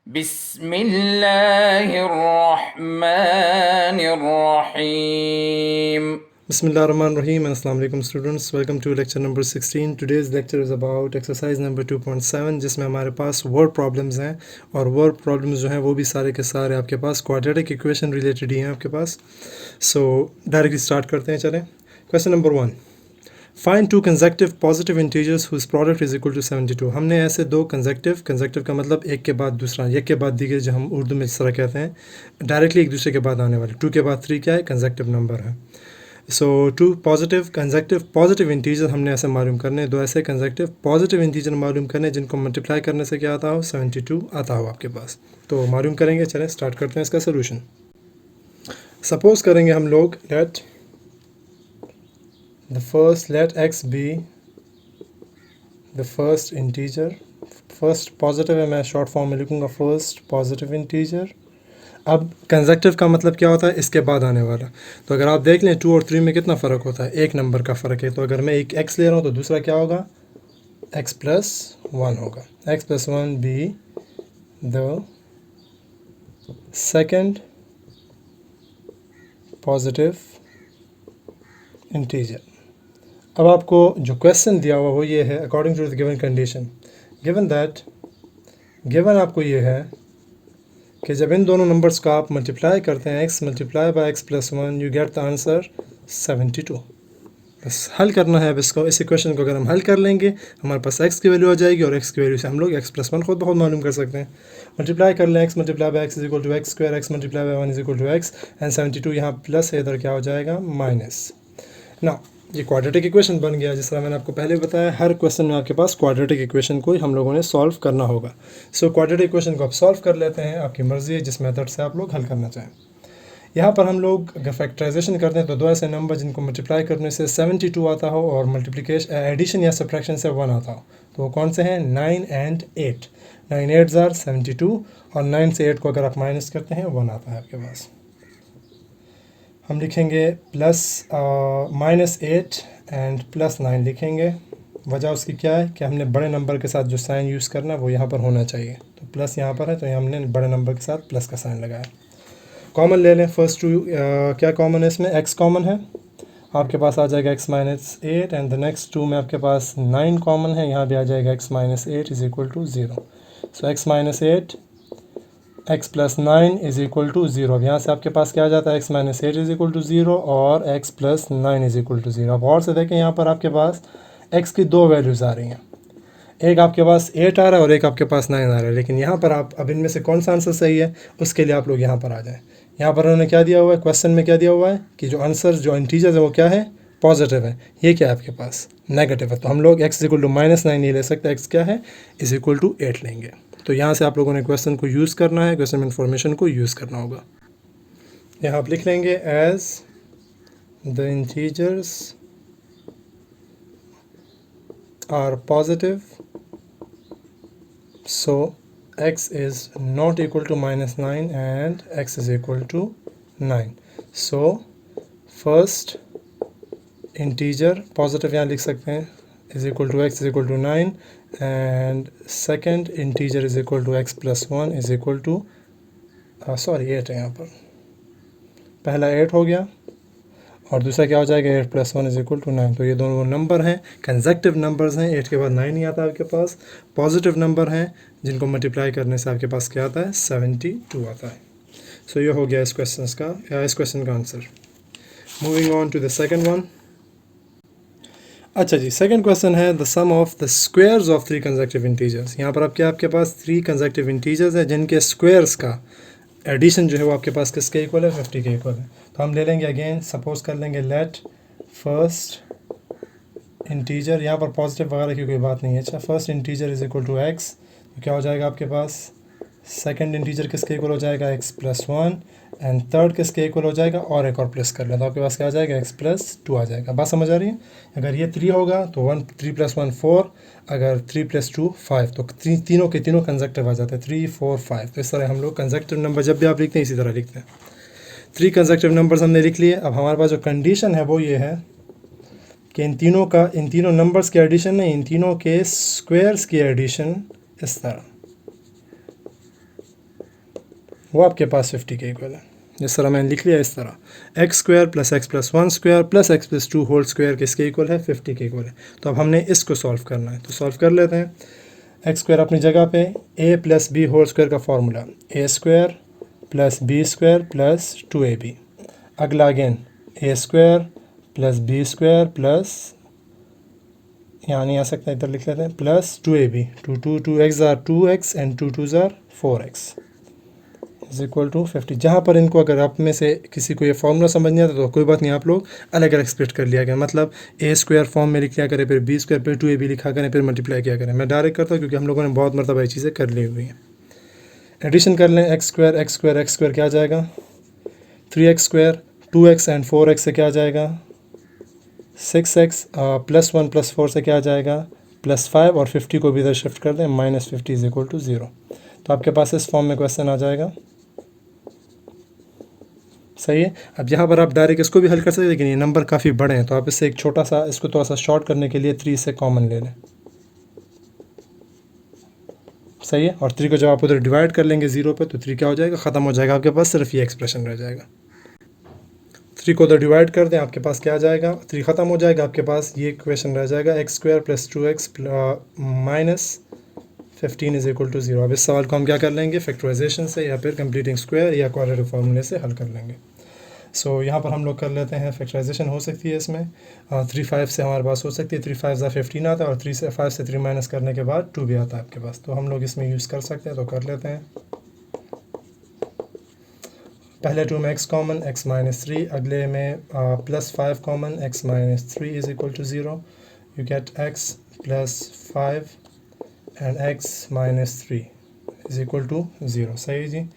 Bismillahirrahmanirrahim. Bismillahirrahmanirrahim and Assalamu alaikum students. Welcome to lecture number 16. Today's lecture is about exercise number 2.7 जिसमें हमारे पास word problems हैं और word problems जो हैं वो भी सारे के सारे आपके पास क्वाड्रेटिक इक्वेशन रिलेटेड ही हैं आपके पास. सो डायरेक्टली स्टार्ट करते हैं. चलें. Question number 1. Find two consecutive positive integers whose product is equal to 72. हमने ऐसे दो कंसेक्टिव का मतलब एक के बाद दूसरा, एक के बाद दीगर, जो हम उर्दू में इस तरह कहते हैं, डायरेक्टली एक दूसरे के बाद आने वाले. 2 के बाद 3 क्या है? कंसेक्टिव नंबर है. सो 2 पॉजिटिव कंसेक्टिव पॉजिटिव इंटीजर हमने ऐसे मालूम करने, दो ऐसे कंसेक्टिव पॉजिटिव इंटीजर मालूम करने जिनको मल्टीप्लाई करने से क्या आता हो? 72 आता हो आपके पास. तो मालूम करेंगे. चलें स्टार्ट करते हैं इसका सोल्यूशन. सपोज करेंगे हम लोग let x be the first integer. First positive है, मैं शॉर्ट फॉर्म में लिखूँगा फर्स्ट पॉजिटिव इंटीजर. अब कंसेक्टिव का मतलब क्या होता है? इसके बाद आने वाला. तो अगर आप देख लें 2 और 3 में कितना फ़र्क होता है? एक नंबर का फ़र्क है. तो अगर मैं एक x ले रहा हूँ तो दूसरा क्या होगा? x+1 होगा. x+1 be the second positive integer. अब आपको जो क्वेश्चन दिया हुआ वो ये है, according to the given condition, given आपको ये है कि जब इन दोनों नंबर्स का आप मल्टीप्लाई करते हैं, x multiply bye x+1, you get the answer 72. बस हल करना है अब इसको. इस इक्वेशन को अगर हम हल कर लेंगे हमारे पास x की वैल्यू आ जाएगी और x की वैल्यू से हम लोग x+1 खुद बहुत मालूम कर सकते हैं. मल्टीप्लाई कर लें, x multiply by x is equal to X square, x multiply by 1 is equal to x, and 72 यहाँ प्लस है, इधर क्या हो जाएगा? माइनस. ना ये क्वाड्रेटिक इक्वेशन बन गया. जिस तरह मैंने आपको पहले बताया, हर क्वेश्चन में आपके पास क्वाड्रेटिक इक्वेशन को हम लोगों ने सॉल्व करना होगा. सो क्वाड्रेटिक इक्वेशन को आप सॉल्व कर लेते हैं. आपकी मर्ज़ी है जिस मेथड से आप लोग हल करना चाहें. यहाँ पर हम लोग अगर फैक्टराइजेशन करते हैं तो दो ऐसे नंबर जिनको मल्टीप्लाई करने से 72 आता हो और मल्टीप्लिकेशन एडिशन या सब्ट्रैक्शन से 1 आता हो, तो वो कौन से हैं? 9 and 8. 9 8s are 72 और 9 से 8 को अगर आप माइनस करते हैं 1 आता है आपके पास. हम लिखेंगे प्लस -8 एंड +9 लिखेंगे. वजह उसकी क्या है कि हमने बड़े नंबर के साथ जो साइन यूज़ करना है वो यहाँ पर होना चाहिए. तो प्लस यहाँ पर है तो हमने बड़े नंबर के साथ प्लस का साइन लगाया. कॉमन ले लें. फर्स्ट 2 क्या कॉमन है इसमें? x कॉमन है. आपके पास आ जाएगा x-8 एंड द नेक्स्ट 2 में आपके पास 9 कॉमन है. यहाँ भी आ जाएगा x-8 is equal to 0. So x-8 x+9 is equal to 0. अब यहाँ से आपके पास क्या आ जाता है? x-8 इज इक्वल टू 0 और x+9 इज इक्वल टू 0. अब और से देखें, यहाँ पर आपके पास x की दो वैल्यूज़ आ रही हैं. एक आपके पास 8 आ रहा है और एक आपके पास 9 आ रहा है. लेकिन यहाँ पर आप अब इनमें से कौन सा आंसर सही है उसके लिए आप लोग यहाँ पर आ जाएँ. यहाँ पर उन्होंने क्या दिया हुआ है? क्वेश्चन में क्या दिया हुआ है कि जो आंसर जो इंटीजर्स है वो क्या है? पॉजिटिव है. ये क्या है आपके पास? नेगेटिव है. तो हम लोग x इक्वल टू -9 नहीं ले सकते. x क्या है? इज इक्वल टू 8 लेंगे. तो यहाँ से आप लोगों ने क्वेश्चन को यूज़ करना है, क्वेश्चन में इंफॉर्मेशन को यूज़ करना होगा. यहाँ आप लिख लेंगे as the integers are positive, so x is not equal to -9 and x is equal to 9. So first integer positive यहाँ लिख सकते हैं is equal to x is equal to 9 and second integer is equal to x+1 is equal to 8 है. यहाँ पर पहला 8 हो गया और दूसरा क्या हो जाएगा? 8+1 इज इक्वल टू 9. तो ये दोनों नंबर हैं, कंसेक्टिव नंबर्स हैं. 8 के बाद 9 नहीं आता आपके पास. पॉजिटिव नंबर हैं जिनको मल्टीप्लाई करने से आपके पास क्या आता है? 72 आता है. सो ये हो गया इस क्वेश्चन का answer. Moving on to the second one. अच्छा जी, सेकंड क्वेश्चन है the sum of the squares of 3 consecutive integers. यहाँ पर आपके पास 3 कंसेक्टिव इंटीजर्स हैं जिनके स्क्वायर्स का एडिशन जो है वो आपके पास किसके इक्वल है? 50 के इक्वल है. तो हम ले लेंगे अगेन, सपोज कर लेंगे लेट फर्स्ट इंटीजर, यहाँ पर पॉजिटिव वगैरह की कोई बात नहीं है. अच्छा, first integer is equal to x. तो क्या हो जाएगा आपके पास? सेकंड इंटीजर किसके इक्वल हो जाएगा? x+1 एंड थर्ड किसके इक्वल हो जाएगा? और एक और प्लस कर लें तो आपके पास क्या आ जाएगा? x+2 आ जाएगा. बात समझ आ रही है? अगर ये 3 होगा तो 3 + 1 4, अगर 3 + 2 5, तो तीनों के तीनों कंसेक्टिव आ जाते हैं 3 4 5. तो इस तरह हम लोग कंसेक्टिव नंबर जब भी आप लिखते हैं इसी तरह लिखते हैं. 3 कंसेक्टिव नंबर्स हमने लिख लिए. अब हमारे पास जो कंडीशन है वो ये है कि इन तीनों नंबर्स के एडिशन नहीं, इन तीनों के स्क्वायर्स की एडिशन इस तरह वो आपके पास 50 के इक्वल है। जिस तरह मैंने लिख लिया इस तरह X square plus X plus one square plus X plus two whole square किसके इक्वल है, 50 के इक्वल है। तो अब हमने इसको सॉल्व करना है, तो सॉल्व कर लेते हैं। एक्स स्क्वायर अपनी जगह पे, A plus B whole square का formula A square plus B square plus 2ab। अगला again A square plus B square plus, यहाँ नहीं आ सकता इधर लिख लेते हैं, plus 2ab। 2 × 2x and 2 × 4x is equal to 50। जहाँ पर इनको अगर आप में से किसी को ये फार्मूला समझ नहीं आता तो कोई बात नहीं, आप लोग अलग अलग स्प्लिट कर लिया करें। मतलब ए स्क्वायर फॉर्म में लिख लिया करें, फिर बी स्क्वायर फिर 2ab लिखा करें, फिर मल्टीप्लाई किया करें। मैं डायरेक्ट करता हूँ क्योंकि हम लोगों ने बहुत मरतबा ये चीज़ें कर ली हुई हैं। एडिशन कर लें, एक्स स्क्वायर क्या आ जाएगा, 3x square 2x and 4x से क्या आ जाएगा 6x प्लस 1 प्लस 4 से क्या आ जाएगा +5, और 50 को भी इधर शिफ्ट कर दें, -50 इज इक्वल टू 0। तो आपके पास इस फॉर्म में क्वेश्चन आ जाएगा। सही है। अब यहाँ पर आप डायरेक्ट इसको भी हल कर सकते हैं, लेकिन ये नंबर काफ़ी बड़े हैं तो आप इससे एक छोटा सा, इसको थोड़ा सा शॉर्ट करने के लिए 3 से कॉमन ले लें। सही है। और 3 को जब आप उधर डिवाइड कर लेंगे 0 पे तो 3 क्या हो जाएगा, ख़त्म हो जाएगा आपके पास, सिर्फ ये एक्सप्रेशन रह जाएगा। 3 को उधर डिवाइड कर दें, आपके पास क्या आ जाएगा, 3 ख़त्म हो जाएगा, आपके पास ये इक्वेशन रह जाएगा X square plus 2x minus 15 is equal to 0। अब इस सवाल को हम क्या कर लेंगे, फैक्टराइजेशन से या फिर कंप्लीटिंग स्क्वायर या क्वाड्रेटिक फार्मूले से हल कर लेंगे। सो यहाँ पर हम लोग कर लेते हैं, फैक्टराइजेशन हो सकती है इसमें 3 5 से हमारे पास हो सकती है, 3 5 15 आता है, और 5 से 3 माइनस करने के बाद 2 भी आता है आपके पास, तो हम लोग इसमें यूज़ कर सकते हैं, तो कर लेते हैं। पहले 2 में x कॉमन, x माइनस 3, अगले में +5 common, x minus 3 is equal to 0। You get x plus 5 and x minus 3 is equal to 0। सही है जी।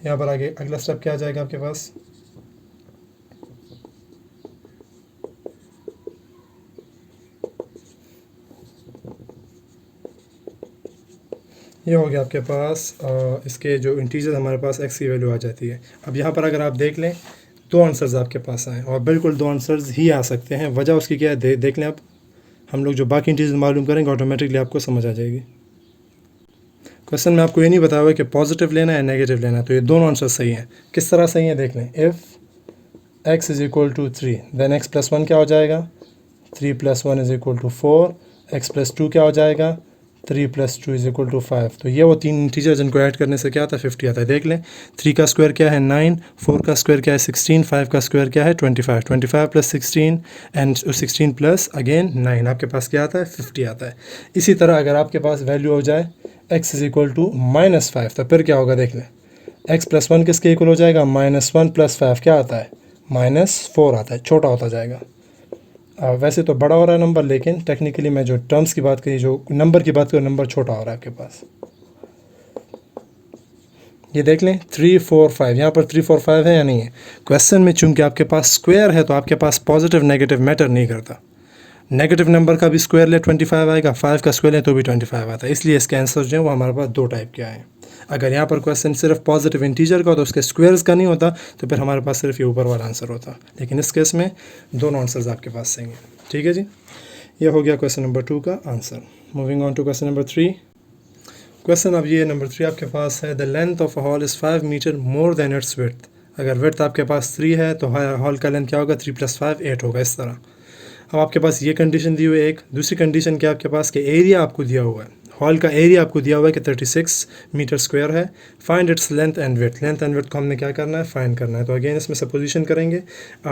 यहाँ पर आगे अगला स्टेप क्या आ जाएगा आपके पास, ये हो गया आपके पास इसके जो इंटीजर हमारे पास x की वैल्यू आ जाती है। अब यहाँ पर अगर आप देख लें 2 आंसर्स आपके पास आए, और बिल्कुल 2 आंसर्स ही आ सकते हैं। वजह उसकी क्या है देख लें। अब हम लोग जो बाकी इंटीजर मालूम करेंगे ऑटोमेटिकली आपको समझ आ जाएगी। क्वेश्चन में आपको ये नहीं बताया हुआ कि पॉजिटिव लेना है नेगेटिव लेना है, तो ये दोनों आंसर सही हैं। किस तरह सही है देख लें। If x is equal to 3 then x plus 1 क्या हो जाएगा, 3 + 1 is equal to 4, x plus 2 क्या हो जाएगा, 3 + 2 इज इक्वल टू 5। तो ये वो 3 इंटीजर जिनको ऐड करने से क्या आता है 50 आता है। देख लें 3 का स्क्वायर क्या है 9, 4 का स्क्वायर क्या है 16, 5 का स्क्वायर क्या है 25, 25 + 16 एंड 16 प्लस अगेन 9, आपके पास क्या आता है 50 आता है। इसी तरह अगर आपके पास वैल्यू हो जाए x इज इक्वल टू -5, तो फिर क्या होगा देख लें, x प्लस 1 किसके इक्वल हो जाएगा, -1 + 5 क्या आता है -4 आता है, छोटा होता जाएगा। वैसे तो बड़ा हो रहा है नंबर, लेकिन टेक्निकली मैं जो टर्म्स की बात करी, जो नंबर की बात करूँ, नंबर छोटा हो रहा है आपके पास। ये देख लें 3 4 5, यहाँ पर 3 4 5 है या नहीं है। क्वेश्चन में चूंकि आपके पास स्क्वायर है तो आपके पास पॉजिटिव नेगेटिव मैटर नहीं करता। नेगेटिव नंबर का भी स्क्वायर ले 25 आएगा, 5 का स्क्वायर ले तो भी 25 आता है। इसलिए इसके आंसर जो है वो हमारे पास 2 टाइप के आए। अगर यहाँ पर क्वेश्चन सिर्फ पॉजिटिव इंटीजर का तो उसके स्क्वायर्स का नहीं होता, तो फिर हमारे पास सिर्फ ये ऊपर वाला आंसर होता। लेकिन इस केस में दोनों आंसर्स आपके पास सही हैं। ठीक है जी, ये हो गया क्वेश्चन नंबर 2 का answer. Moving on to question number 3। Question अब ये नंबर 3 आपके पास है, the length of a hall is 5 metre more than its width. अगर विड्थ आपके पास 3 है तो हॉल का लेंथ क्या होगा, 3 + 5 8 होगा। इस तरह अब आपके पास ये कंडीशन दी हुई है। एक दूसरी कंडीशन क्या आपके पास कि एरिया आपको दिया हुआ है, हॉल का एरिया आपको दिया हुआ है कि 36 मीटर स्क्वायर है। Find its length and width. Length and width को हमने क्या करना है, फाइंड करना है। तो अगेन इसमें सपोजिशन करेंगे,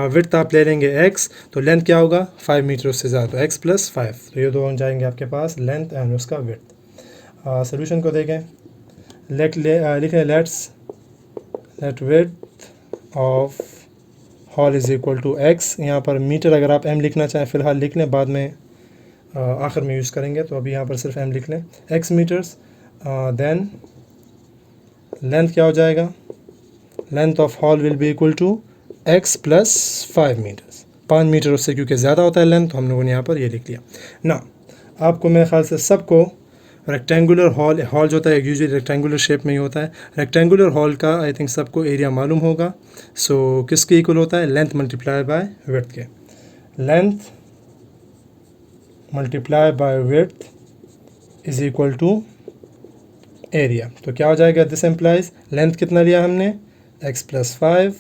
विड्थ आप ले लेंगे x, तो लेंथ क्या होगा 5 मीटर उससे ज़्यादा, तो x + 5, तो ये दो हो जाएंगे आपके पास लेंथ एंड उसका विड्थ। सोल्यूशन को देखें, लिखें let width of hall is equal to x। यहाँ पर मीटर अगर आप m लिखना चाहें फ़िलहाल लिख लें, बाद में आखिर में यूज़ करेंगे, तो अभी यहाँ पर सिर्फ m लिख लें, x मीटर्स। देन लेंथ क्या हो जाएगा, length of hall will be equal to x + 5 metres. 5 metre उससे क्योंकि ज़्यादा होता है लेंथ, तो हम लोगों ने यहाँ पर ये लिख लिया ना। आपको मेरे ख्याल से सबको रेक्टेंगुलर हॉल जो होता है यूजुअली रेक्टेंगुलर शेप में ही होता है। रेक्टेंगुलर हॉल का आई थिंक सबको एरिया मालूम होगा। सो किसके इक्वल होता है, लेंथ मल्टीप्लाई बाय विड्थ के। Length multiply by width is equal to area. तो क्या हो जाएगा, दिस एम्प्लाइज लेंथ कितना लिया हमने, x plus 5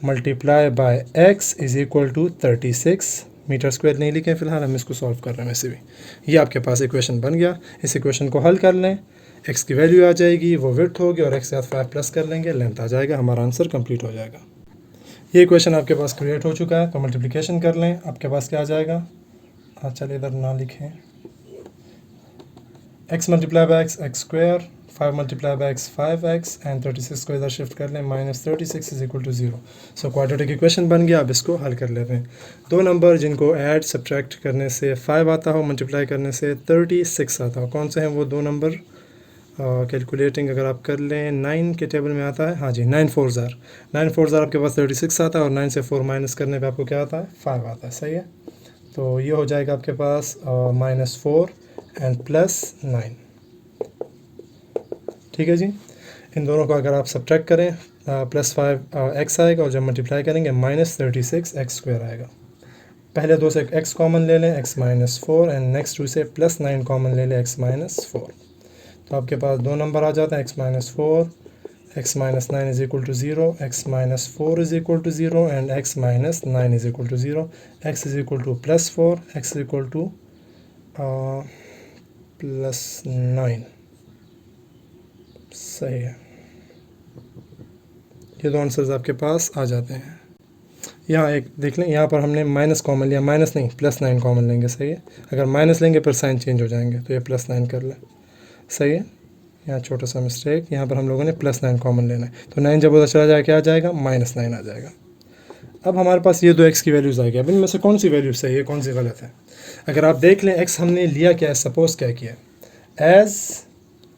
multiply by x is equal to 36 metre square नहीं लिखे फ़िलहाल, हम इसको सॉल्व कर रहे हैं वैसे भी। ये आपके पास इक्वेशन बन गया। इस इक्वेशन को हल कर लें, x की वैल्यू आ जाएगी, वो विड्थ होगी, और x के साथ 5 प्लस कर लेंगे, लेंथ आ जाएगा, हमारा आंसर कंप्लीट हो जाएगा। ये इक्वेशन आपके पास क्रिएट हो चुका है। तो मल्टीप्लिकेशन कर लें, आपके पास क्या आ जाएगा, चलिए इधर ना लिखें, x multiply by x square, 5 multiply by x 5x, and 36 को इधर शिफ्ट कर लें, -36 is equal to 0। So quadratic equation बन गया। अब इसको हल कर लेते हैं। दो नंबर जिनको ऐड सब्ट्रैक्ट करने से 5 आता हो, मल्टीप्लाई करने से 36 आता हो, कौन से हैं वो दो नंबर। कैलकुलेटिंग अगर आप कर लें, 9 के टेबल में आता है, हाँ जी, 9 4 ज़ार, 9 4 ज़ार आपके पास 36 आता है, और 9 से 4 माइनस करने पे आपको क्या आता है, 5 आता है। सही है। तो ये हो जाएगा आपके पास -4 एंड +9। ठीक है जी। इन दोनों को अगर आप सब्ट्रैक्ट करें, +5 x आएगा, और जब मल्टीप्लाई करेंगे -36 x स्क्वायर आएगा। पहले दो से x कॉमन ले लें, x -4, एंड नेक्स्ट टू से +9 कॉमन ले लें, x -4। तो आपके पास दो नंबर आ जाते हैं, x -4, x -9 is equal to 0, x -4 is equal to 0, and x -9 is equal to 0, x is equal to +4, x is equal to +9। सही है। ये दो आंसर्स आपके पास आ जाते हैं। यहाँ एक देख लें, यहाँ पर हमने माइनस कॉमन लिया, माइनस नहीं +9 कॉमन लेंगे। सही है। अगर माइनस लेंगे फिर साइन चेंज हो जाएंगे, तो ये +9 कर लें। सही है। यहाँ छोटा सा मिस्टेक, यहाँ पर हम लोगों ने +9 कॉमन लेना है, तो 9 जब उधर चला जाए क्या आ जाएगा, -9 आ जाएगा। अब हमारे पास ये दो x की वैल्यूज़ आ गई। अब इनमें से कौन सी वैल्यू सही है, कौन सी गलत है। अगर आप देख लें, x हमने लिया क्या है, सपोज़ क्या किया, एज़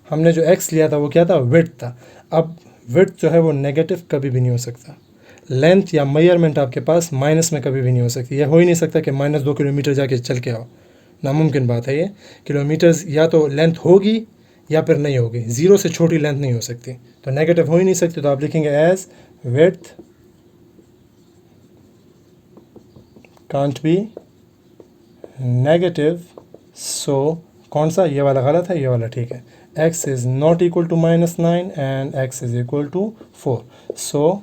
हमने जो x लिया था वो क्या था, विड्थ था। अब विड्थ जो है वो नेगेटिव कभी भी नहीं हो सकता। लेंथ या मेजरमेंट आपके पास माइनस में कभी भी नहीं हो सकती। यह हो ही नहीं सकता कि -2 किलोमीटर जाके चल के आओ, नामुमकिन बात है ये। किलोमीटर्स या तो लेंथ होगी या फिर नहीं होगी, 0 से छोटी लेंथ नहीं हो सकती, तो नेगेटिव हो ही नहीं सकती। तो आप लिखेंगे as width can't be negative. So कौन सा, ये वाला गलत है, ये वाला ठीक है। x is not equal to -9 and x is equal to 4। So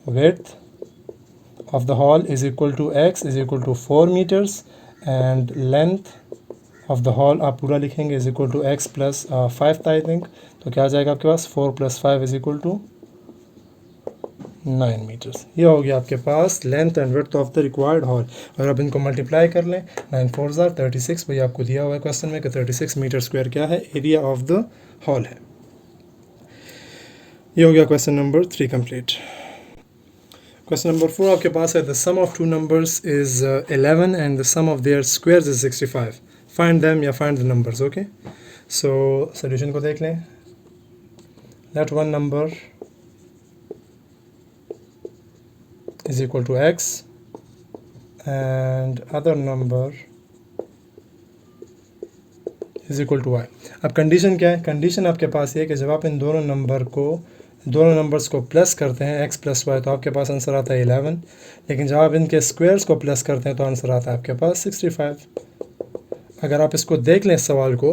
width of the hall is equal to x is equal to 4 meters, and length of the hall आप पूरा लिखेंगे is equal to x plus 5 था I think. तो क्या आ जाएगा आपके पास, 4 + 5 is equal to 9 मीटर्स। ये हो गया आपके पास length and width of the required hall. और अब इनको मल्टीप्लाई कर लें, 9 4 ज़ार 36, भाई आपको दिया हुआ है क्वेश्चन में कि 36 मीटर स्क्वायर क्या है, एरिया ऑफ द हॉल है। ये हो गया question number 3 complete. Question number 4 आपके पास है, the sum of two numbers is 11 and the sum of their squares is 65। Find them या find the numbers. Okay, so solution को देख लें। Let one number is equal to x and other number is equal to y। अब condition क्या है, condition आपके पास ये है कि जब आप इन दोनों नंबर्स को प्लस करते हैं x + y, तो आपके पास आंसर आता है 11। लेकिन जब आप इनके स्क्वायर्स को प्लस करते हैं तो आंसर आता है आपके पास 65। अगर आप इसको देख लें इस सवाल को,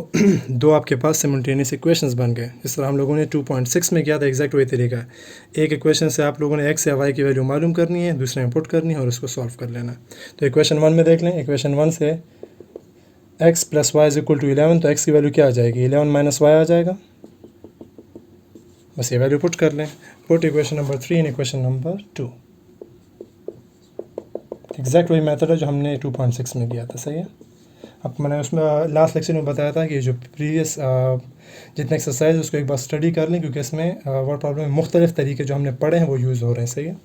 दो आपके पास सिमल्टेनियस इक्वेशंस बन गए। जिस तरह हम लोगों ने 2.6 में किया था, एग्जैक्ट वही तरीका है। एक इक्वेशन से आप लोगों ने x या y की वैल्यू मालूम करनी है, दूसरे में पुट करनी है और उसको सॉल्व कर लेना है। तो इक्वेशन 1 में देख लें, इक्वेशन 1 से x + y = 11, तो x की वैल्यू क्या आ जाएगी, 11 - y आ जाएगा। बस ये वैल्यू पुट कर लें। पुट इक्वेशन नंबर 3 इन इक्वेशन नंबर 2। एग्जैक्ट वही मेथड है जो हमने 2.6 में किया था। सही है। अब मैंने उसमें लास्ट लेक्चर में बताया था कि जो प्रीवियस जितने एक्सरसाइज उसको एक बार स्टडी कर लें, क्योंकि इसमें वर्ड प्रॉब्लम में मुख्तलिफ तरीके जो हमने पढ़े हैं वो यूज़ हो रहे हैं। सही है।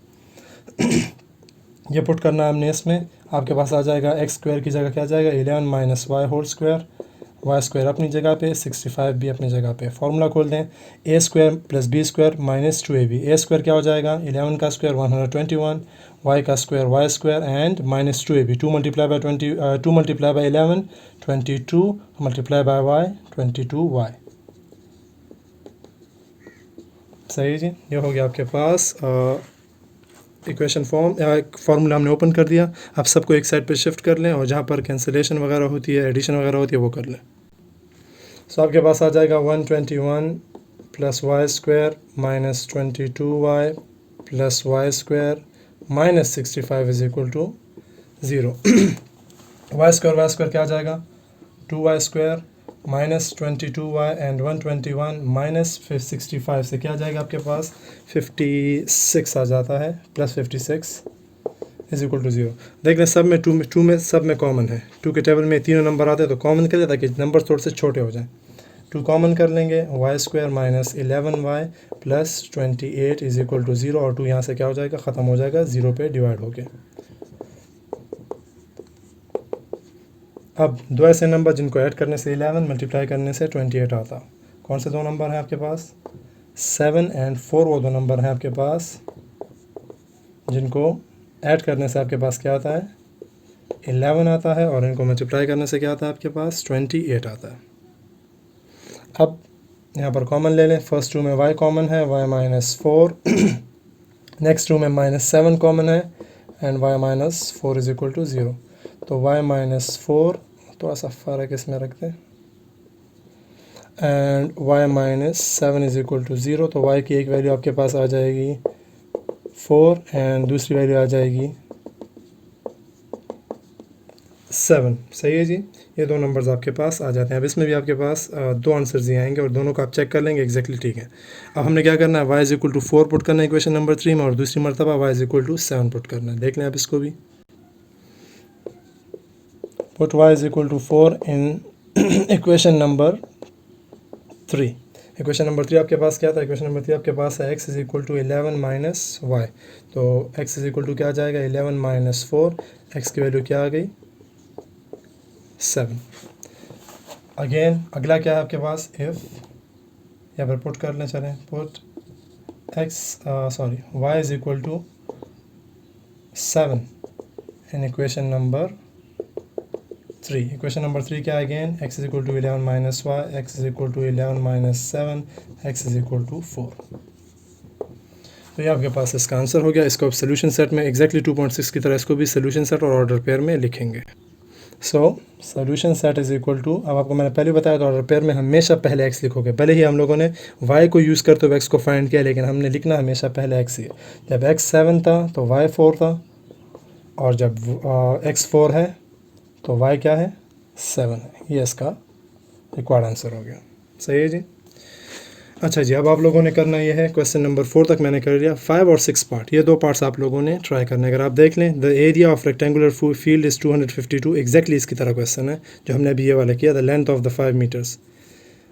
ये पुट करना हमने इसमें, आपके पास आ जाएगा x स्क्वायर की जगह क्या आ जाएगा, 11 - y whole square, y square अपनी जगह पे, 65 भी अपनी जगह पे। फार्मूला खोल दें, a square + b square - 2ab। a square क्या हो जाएगा, 11 का स्क्वायर 121, y का square y square and -2ab। 2 multiply by 11 22, multiply by y 22y। सही जी। ये हो गया आपके पास इक्वेशन फार्मूला हमने ओपन कर दिया। अब सबको एक साइड पे शिफ्ट कर लें और जहाँ पर कैंसिलेशन वगैरह होती है, एडिशन वगैरह होती है, वो कर लें। सो आपके पास आ जाएगा 121 plus y square minus 22y plus y square minus 65 is equal to 0। Y square क्या आ जाएगा, 2y square minus 22y and 121 minus 65 से क्या आ जाएगा आपके पास 56 आ जाता है, प्लस 56 इज इक्वल टू 0। देख लें सब में टू में सब में कॉमन है, 2 के टेबल में तीनों नंबर आते हैं तो कॉमन कर ले ताकि नंबर थोड़े से छोटे हो जाएं। 2 कॉमन कर लेंगे, y square minus 11y plus 28 is equal to 0 और 2 यहाँ से क्या हो जाएगा, ख़त्म हो जाएगा 0 पे डिवाइड हो गया। अब दो ऐसे नंबर जिनको ऐड करने से 11 मल्टीप्लाई करने से 28 आता, कौन से दो नंबर हैं आपके पास, 7 एंड 4 वो दो नंबर हैं आपके पास जिनको ऐड करने से आपके पास क्या आता है, 11 आता है और इनको मल्टीप्लाई करने से क्या आता है आपके पास 28 आता है। अब यहाँ पर कॉमन ले लें, फर्स्ट रो में y कॉमन है, y माइनस 4 नेक्स्ट रो में माइनस 7 कॉमन है and y minus 4 is equal to 0। तो y माइनस 4 थोड़ा सा फ़र्क इसमें रखते हैं and y minus 7 is equal to 0। तो y की एक वैल्यू आपके पास आ जाएगी 4 एंड दूसरी वैल्यू आ जाएगी 7। सही है जी, ये दो नंबर्स आपके पास आ जाते हैं। अब इसमें भी आपके पास दो आंसर्स ही आएंगे और दोनों को आप चेक कर लेंगे एग्जैक्टली ठीक है। अब हमने क्या करना है, y is equal to 4 put करना है इक्वेशन नंबर 3 में और दूसरी मरतबा y is equal to 7 put करना है। देख लें आप इसको भी, put y is equal to 4 in equation number 3। Equation number 3 आपके पास क्या था, इक्वेशन नंबर 3 आपके पास है x is equal to 11 minus y. तो x इज इक्वल टू क्या आ जाएगा, 11 माइनस 4, x की वैल्यू क्या आ गई 7। अगेन अगला क्या है आपके पास, इफ़ यहाँ पर पुट कर लें, चलें put y is equal to 7 in equation number 3। Equation number 3 क्या है, again x is equal to 11 minus y, x is equal to 11 minus 7, x is equal to 4। तो ये आपके पास इसका आंसर हो गया। इसको आप सोल्यूशन सेट में एग्जैक्टली 2.6 की तरह इसको भी सोल्यूशन सेट और ऑर्डर पेयर में लिखेंगे। So solution set is equal to, अब आपको मैंने पहले बताया था ऑर्डर पेयर में हमेशा पहले x लिखोगे। भले ही हम लोगों ने y को यूज़ करते हुए x को फाइंड किया लेकिन हमने लिखना हमेशा पहले x ही है। जब x 7 था तो y 4 था और जब x 4 है तो y क्या है 7 है। ये इसका रिक्वायर्ड आंसर हो गया। सही है जी। अच्छा जी, अब आप लोगों ने करना ये है, क्वेश्चन नंबर 4 तक मैंने कर लिया, 5 और 6 पार्ट, ये दो पार्ट्स आप लोगों ने ट्राई करना है। अगर आप देख लें, the area of rectangular field is 252, exactly इसकी तरह क्वेश्चन है जो हमने अभी ये वाला किया, the length of the 5 metres.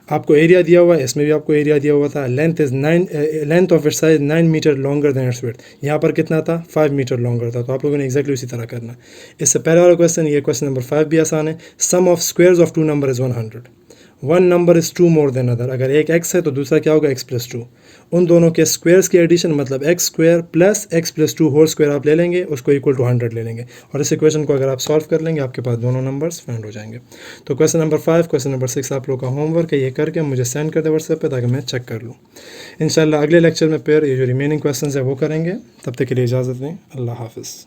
आपको एरिया दिया हुआ है, इसमें भी आपको एरिया दिया हुआ था, length of its size 9 metre longer than its width. यहाँ पर कितना था, 5 मीटर लॉन्गर था। तो आप लोगों ने एग्जैक्टली उसी तरह करना। इससे पहले वाला क्वेश्चन, ये क्वेश्चन नंबर 5 भी आसान है। Sum of squares of 2 number is 100, 1 number is 2 more than other. अगर एक x है तो दूसरा क्या होगा, x प्लस 2। उन दोनों के स्क्वेयर्स की एडिशन मतलब x square plus x plus 2 whole square आप ले लेंगे, उसको इक्वल टू 100 ले लेंगे और इस इक्वेशन को अगर आप सॉल्व कर लेंगे आपके पास दोनों नंबर्स फाइंड हो जाएंगे। तो क्वेश्चन नंबर 5, क्वेश्चन नंबर 6 आप लोग का होमवर्क है, ये करके मुझे सेंड कर दे व्हाट्सएप पे ताकि मैं चेक कर लूँ। इंशाल्लाह अगले लेक्चर में फिर ये जो रिमेनिंग क्वेश्चन है वो करेंगे। तब तक के लिए इजाज़त दें, अल्लाह हाफिज़।